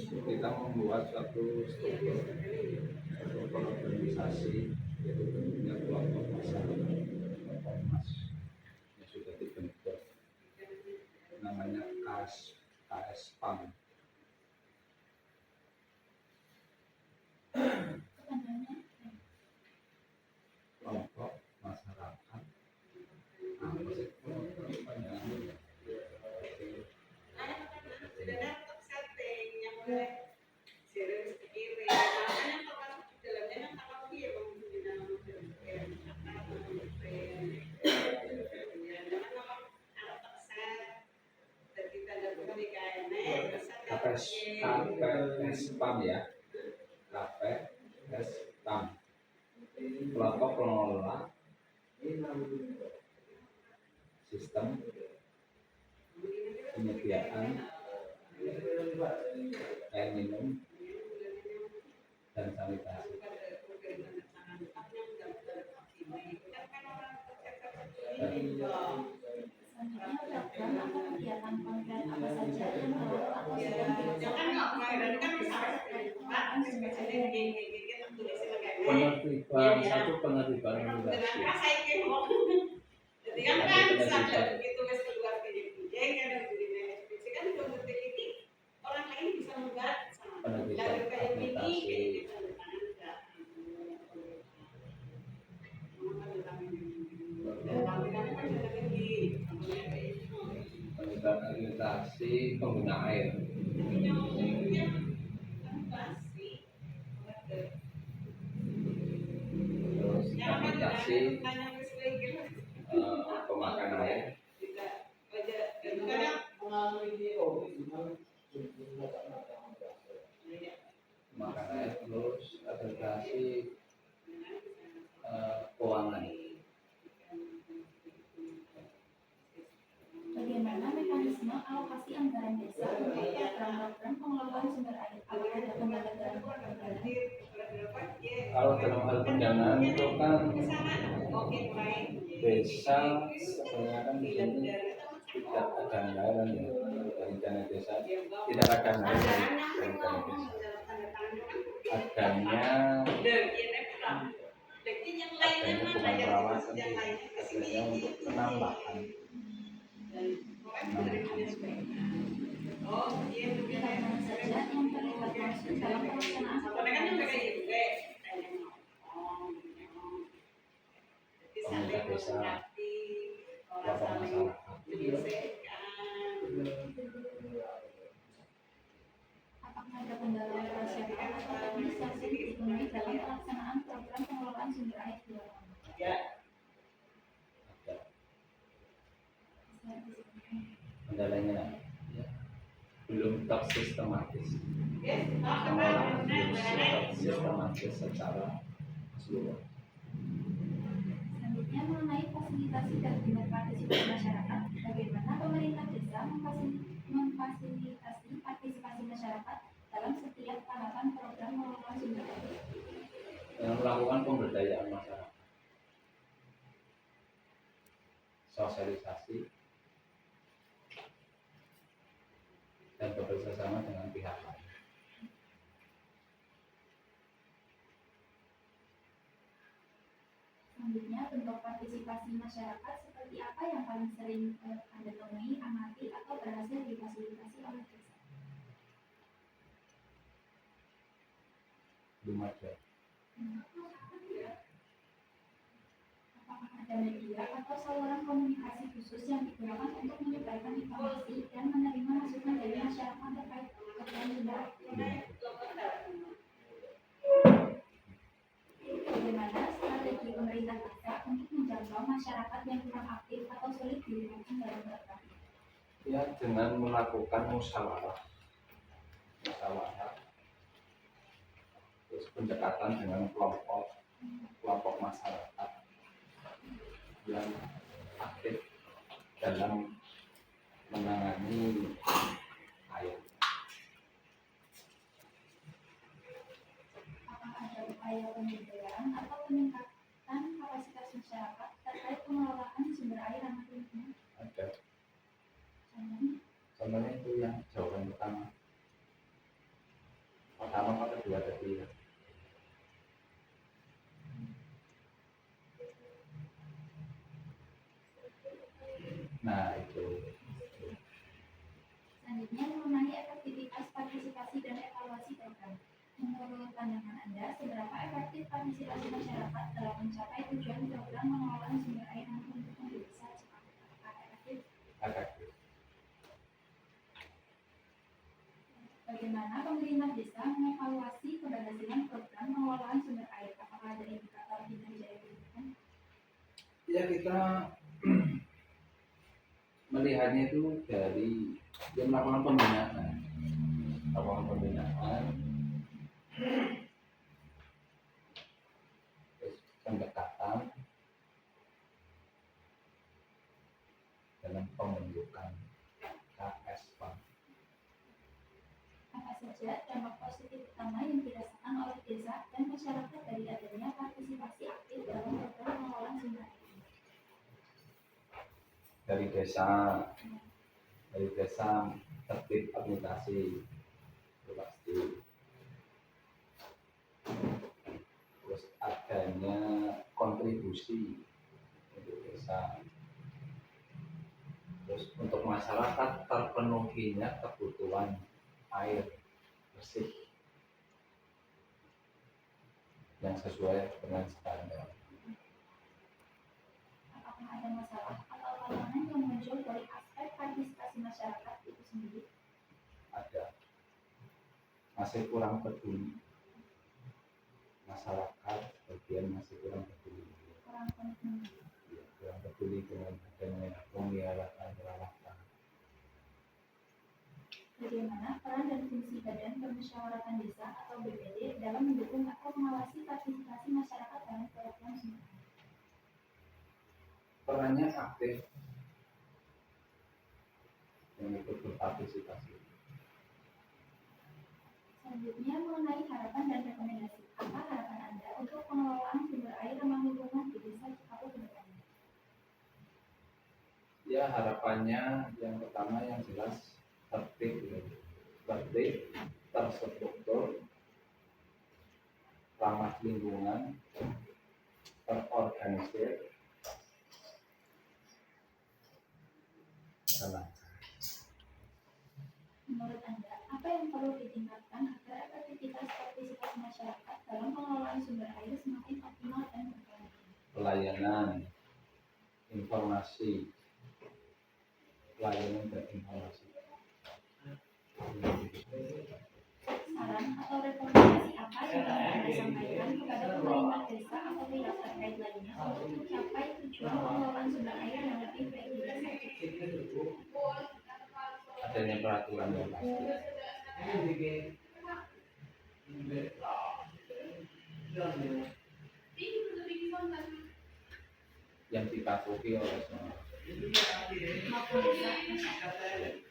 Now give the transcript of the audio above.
kita membuat suatu struktur organisasi, yaitu bentuknya kelompok masyarakat ormas yang sudah dibentuk, namanya KSPAM, kelompok masyarakat KPSPAM ya, KPSPAM, kelompok pengelola sistem penyediaan air minum dan sanitasi. Penertiban satu penertiban regulasi. Penertiban administrasi. Penertiban administrasi pengguna air. Terus administrasi pemakaian air. Pemakaian air, terus administrasi keuangan. Bagaimana mekanisme alokasi anggaran desa untuk program-program pengelolaan sumber air? Apakah ada kendala dalam pendanaan? Kalau dalam hal pendanaan itu kan desa sebenarnya kan di sini tidak ada anggaran ya dari dana desa, tidak ada anggaran dari dana desa. Adanya bukan perawatan, adanya untuk penambahan. Pihak saja yang terlibat langsung dalam pelaksanaan program tersebut. Pemerintah desa, kelompok masyarakat. Apakah ada kendala operasional atau administrasi ditemui dalam pelaksanaan program pengelolaan sumber air di lapangan? Ada. Kendalanya belum tersistematis. Pengelolaan belum sistematis secara keseluruhan. Selanjutnya mengenai fasilitasi dan partisipasi masyarakat, bagaimana pemerintah desa memfasilitasi partisipasi masyarakat dalam setiap tahapan program pengelolaan sumber air? Dengan melakukan pemberdayaan masyarakat, sosialisasi, dan bekerjasama dengan pihak lain. Selanjutnya, bentuk partisipasi masyarakat seperti apa yang paling sering Anda temui, amati, atau berhasil difasilitasi oleh desa? Belum ada. Apakah ada media atau saluran komunikasi khusus yang digunakan untuk menyebarkan informasi dan menerima masukan dari masyarakat terkait program sumber? Bagaimana strategi pemerintah desa untuk menjangkau masyarakat yang kurang aktif atau sulit dilibatkan dalam program? Ya, dengan melakukan musyawarah, terus pendekatan dengan kelompok masyarakat yang aktif dalam menangani air. Apakah ada upaya pemberdayaan atau peningkatan kapasitas masyarakat terkait pengelolaan sumber air ramah lingkungan? Ada. Contohnya itu yang jawaban pertama. partisipasi masyarakat dalam mencapai tujuan program pengelolaan sumber air dan pendukung desa efektif. Bagaimana pemerintah desa mengevaluasi keberhasilan program pengelolaan sumber air? Apakah ada indikator kinerja yang diberikan? Ya, kita melihatnya itu dari yang melakukan pembinaan, terus pendekatan dalam pembentukan KSP. Apa saja dampak positif utama yang dirasakan oleh desa dan masyarakat dari adanya partisipasi aktif dalam program pengelolaan sumber air? Dari desa tertib aplikasi itu pasti, terus adanya kontribusi untuk desa, terus untuk masyarakat terpenuhinya kebutuhan air bersih yang sesuai dengan standar. Apakah ada masalah atau tantangan yang muncul dari aspek partisipasi masyarakat itu sendiri? Ada, masih kurang peduli masyarakat, bagian masih kurang peduli dengan adanya pemeliharaan perawatan. Bagaimana peran dan fungsi Badan Permusyawaratan Desa atau BPD dalam mendukung atau mengawasi partisipasi masyarakat dalam program sumber air? Perannya aktif yang ikut berpartisipasi. Selanjutnya mengenai harapan dan rekomendasi. Apa harapan Anda untuk pengelolaan sumber air ramah lingkungan di desa Cikapu ke depannya? Ya, harapannya yang pertama yang jelas tertib, terstruktur, ramah lingkungan, terorganisir, dan lancar. Menurut Anda, apa yang perlu ditingkatkan agar efektivitas partisipasi masyarakat dalam pengelolaan sumber air semakin optimal dan berkelanjutan? Pelayanan, informasi, pelayanan dan informasi. Saran atau rekomendasi apa yang ingin Anda sampaikan kepada pemerintah desa atau pihak terkait lainnya untuk mencapai tujuan pengelolaan sumber air yang lebih baik di desa? Adanya peraturan yang pasti, yang dipatuhi oleh semua. Maupun desa masyarakat.